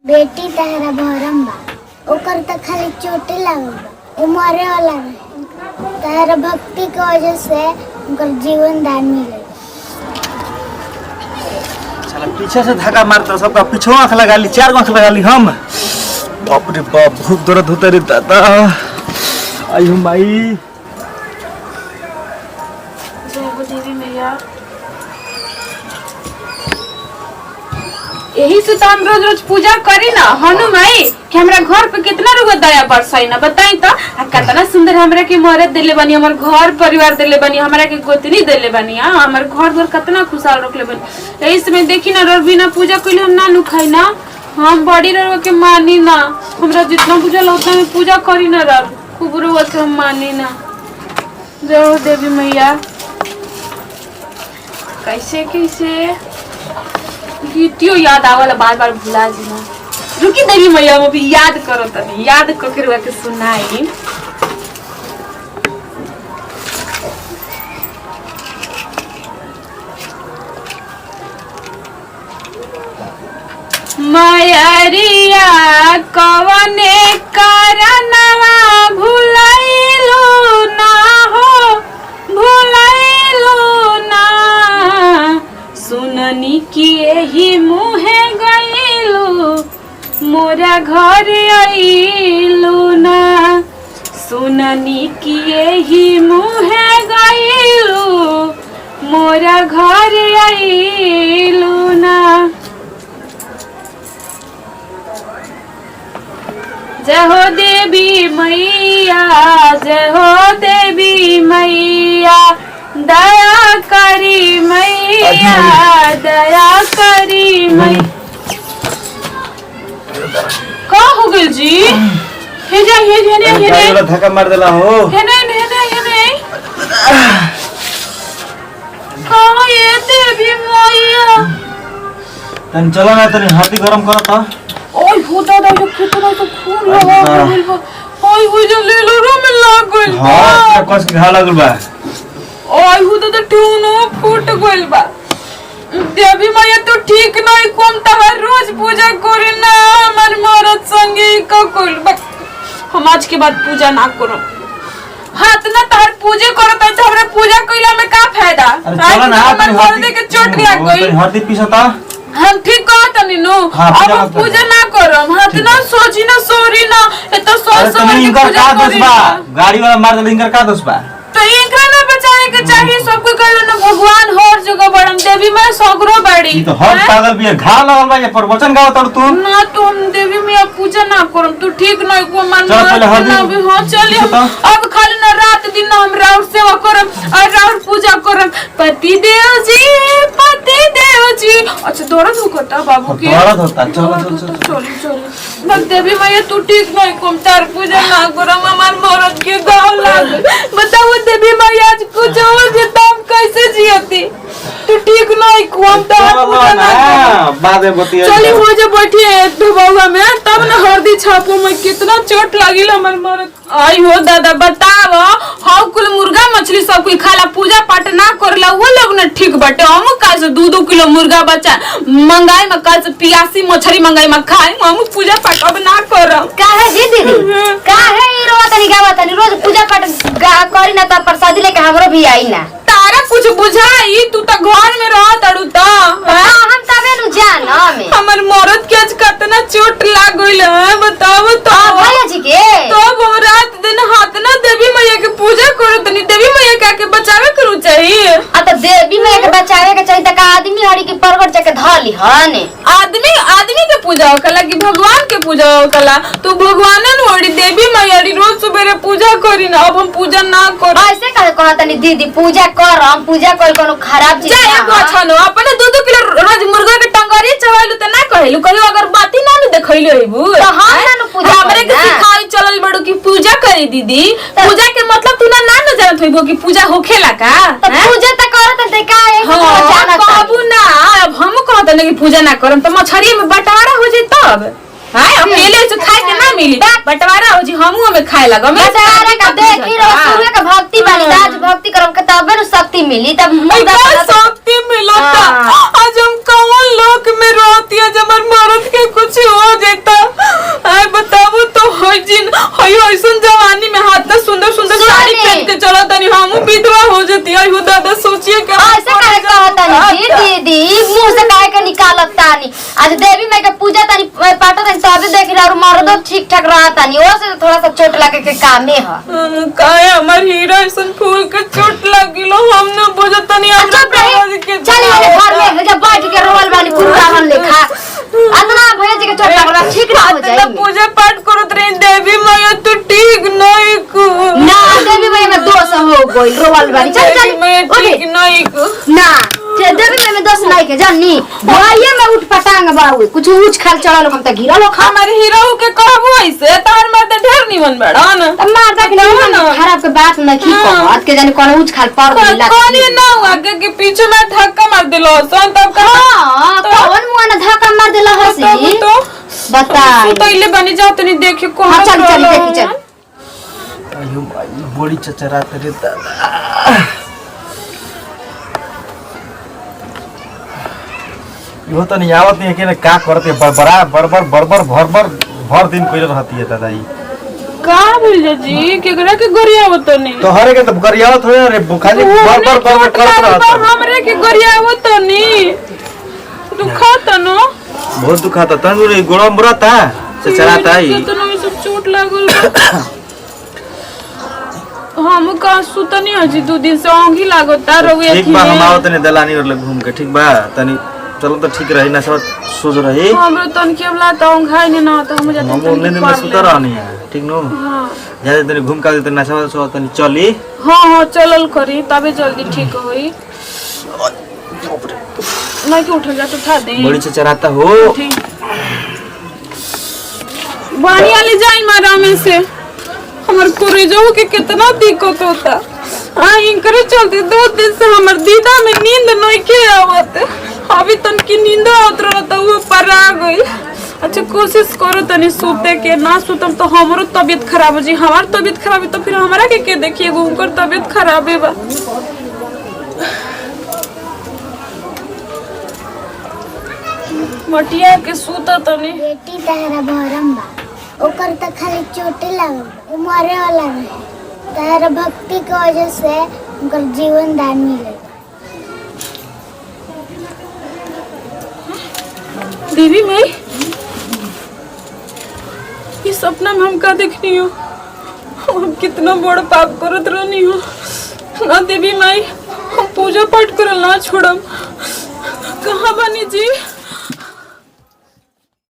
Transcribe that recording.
बेटी तहरा भरम बा ओकर त खाली चोटे लागल बा उ मरे वाला रहे तहरा भक्ति के वजह से उनकर जीवन दान मिले साला पीछे से धक्का मारता सबका पीछे आंख लगा ली 4 आंख लगा ली हम बाप रे बाप बहुत दर्द होता रे दादा आई हूं भाई देवी मैया यही से तो हम रोज रोज पूजा करी ना हनु माई कि हमरा घर पे कितना रुआ दया बरसाई ना बताई तो कितना सुंदर हमरा के मरद देले बनी हमर घर परिवार देले बनी हमरा के गोतनी देले बनी हमर घर घर कितना खुशहाल रखले बनी यही से मैं देखी ना रोज बिना पूजा कइले हम ना नु खाई ना हम बड़ी रवा के मानी ना हमरा जितना पूजा उतना में पूजा करी ना रब खूब रवा के हम मानी ना जय हो देवी मैया कैसे कैसे गीतियों याद आवला बार बार भुला जी ना रुकी देवी मैया वो भी याद करो तनी याद करके रुआ के सुनाई मायरिया कवने करनवा भुलाइलू ना हो भुलाइलू ना सुननी की यही मुहे गइलू मोरा घर आइलू ना सुननी की यही मुहे गइलू मोरा घर आइलू ना जय हो देवी मैया जय हो देवी मैया दया करी मैया दया करी मैया का हो गइल जी हे जा हे धक्का मार देला हो हे नहीं का ये देवी मैया तन चलो ना तनी हाथी गरम करो तो ओए हो दादा जो कितना तो खून लगा गइल बा ओए हो जो ले लो रो में लाग गइल बा हां कस के घा लागल बा ओए हो दादा टूनो फूट गइल बा देवी मैया तो ठीक नहीं कोम तहर रोज पूजा करे ना हमर मरद संगे का कोल बा हम आज के बाद पूजा ना करो हाथ ना तहर पूजे करत है तो हमरा पूजा कइला में का फायदा अरे चलो ना हमर मरद के चोट लाग गइल हाथी पीसता हम ठीक कहत नीनू अब हम पूजा ना करम हाथ ना सोची ना सोरी ना ए तो सोच समझ के पूजा करी गाड़ी वाला मार देले इनकर का दोष बा तो इनका ना बचाए के चाहिए सबको कहलो ना भगवान हर जगह बड़म देवी मैं सगरो बड़ी ई तो हर पागल भी घा लगल बा ये प्रवचन गावत और तू ना तुम देवी मैं पूजा ना करम तू ठीक नहीं को मन ना भी हां चलिए अब खाली ना रात दिन हम राउर सेवा करम और राउर पूजा करम पति देव जी अच्छा दर्द होता बाबू के दर्द होता चल बस देवी मैया तू ठीक नहीं कोम तार पूजा ना करम हमार मरद के गाव लाग बताओ देवी मैया आज कुछ हो जे तुम कैसे जियती तू ठीक नहीं कोम तार पूजा ना बाद में बतिया चली हो जे बैठिए ढबौआ में तब ना हरदी छापो में कितना चोट लागिल हमर मरद आई हो दादा बताओ हाउ कुल मुर्गा मछली सब कोई खाला पूजा पाठ ना करला वो लोग ना ठीक बटे हम का से 2-2 किलो मुर्गा बचा मंगाई में का से पियासी मछली मंगाई में खाए हम पूजा पाठ अब ना करम काहे जी दीदी काहे ई रोवा तनी गावा तनी रोज पूजा पाठ करी ना त प्रसादी लेके हमरो भी आई ना तारा कुछ बुझाई तू तो घर में रह तड़ू त हम तबे नु जान हमें हमर मरद के आज कितना चोट लाग गइल है बताओ तो भैया जी के तो हम रात दिन हाथ ना देवी मैया के पूजा करो तनी देवी मैया के बचावे करू चाहिए आ त देवी मैया के बचावे के चाहिए त का आदमी हड़ी के परगट जाके धली हने आदमी के पूजा होकला कि भगवान के पूजा होकला तो भगवानन होड़ी देवी मैया रोज सुबह पूजा करी ना अब हम पूजा ना करो ऐसे कहे कहतनी दीदी पूजा कर हम पूजा कर कोनो खराब चीज जाए गछनो अपने 2-2 किलो रोज मुर्गा के टंगरी चवाइलु त ना कहलु कहियो अगर बाती ना नु देखैलु हेबू त हम ना पूजा हमरे के सिखाई चलल बड़ो कि पूजा करी दीदी पूजा के मतलब तू ना जानत होइबो कि पूजा होखेला का त पूजा त करत त का जानत कहबू ना अब हम कहत नहीं कि पूजा ना करम त मछरी में बंटवारा हो जाई तब हां अकेले से खाए के ना मिली बंटवारा हो जी हमहू में खाए लगा मैं बंटवारा का देखी रहो शुरू के भक्ति वाली आज भक्ति करम के तबे न शक्ति मिली तब शक्ति मिलता आज हम कौन लोक में रहती है जब मरद के कुछ हो जाता आय बताबो तो होई जिन होई ऐसन जवानी में हाथ में सुंदर सुंदर साड़ी पहन के चला तनी हमहू विधवा हो जती है हो दादा सोचिए के ऐसे काहे कहता नहीं दीदी मुंह से काहे के निकालत तानी आज देवी माई के पूजा तानी पाटो तानी तबे देख रहा मर्दो ठीक ठाक रहा तानी ओ से थोड़ा सा चोट लगे के कामे है काहे हमर हीरा ऐसन फूल के चोट लागिलो हम न बुझत तनी चली वाले घर में जब बैठ के रोल वाली कुर्बान लेखा अतना भैया जी के चोट लागला ठीक ना हो जाई पूजा पाठ करत रही देवी मैया तो ठीक नहीं को ना देवी मैया में दोष हो गई रोल वाली चल चल ठीक नहीं को ना ते देवी मैया में दोष नहीं के जानी भैया में उठ पटांग बाऊ कुछ ऊंच खाल चढ़ल हम त गिरल हो हमारे हीरो के कहबो ऐसे तार मार दे ढेर निमन बड़ा न मार दे ना खराब के बात नहीं की कहत के जानी कोन ऊंच खाल पड़ गेला कोनी ना आगे के पीछे में धक्का मार देलो सन तब हां कौन मुआ ना धक्का मार देला हसी तो बता तो इले बनी जाओ तनी देखे को हां चल चल देखी चल अयो भाई बड़ी चचरा तेरे दादा यो तो नहीं आवत नहीं है कि का करते बड़बर भर दिन कोई रहती है दादा ई का भइल जी केकरा के गरियावत नहीं तो हरे के तो गरियावत हो रे खाली बड़बर करत रहत हमरे के गरियावत नहीं दुखाता न बहुत दुखाता तंदूरी गोड़ा मुराता चचराता ही तो न सब चोट लागल हम का सुतनी अजी 2 दिन से ओंगी लागता रोवे ठीक बा हम आवत नहीं दलानी और घूम के ठीक बा तनी चलो तो ठीक रही ना सब सोच रही हमरो तन के बला त ओंघाई ने ना त हम जाते हम बोलने दिन में सुता रहनी है ठीक नो हां ज्यादा तनी घूम का देते ना सब तनी चली हां चलल करी तबे जल्दी ठीक होई नहीं कि उठ जा तो उठा दे बड़ी चचराता हो बानी वाली जाई मारा में से हमर कोरेजो के कितना दिक्कत होता इनकरे चलते 2 दिन से हमर दीदा में नींद नहीं के आवत अभी तन की नींद आवत रहता वो पर आ गई अच्छा कोशिश करो तनी सोते के ना सुतम तो हमरो तबीयत खराब हो जी हमार तबीयत खराब है तो फिर हमरा के देखिए उनकर तबीयत खराब है बा मटिया के सूता तनी बेटी तहरा भरम बा ओकर त खाली चोटे लागल उ मरे वाला रहे तहरा भक्ति के वजह से उनकर जीवन दान मिले देवी माई ये सपना में हम का देखनी हो हम कितना बड़ा पाप करत रहनी हो ना देवी माई हम पूजा पाठ करल ना छोड़म कहाँ बनी जी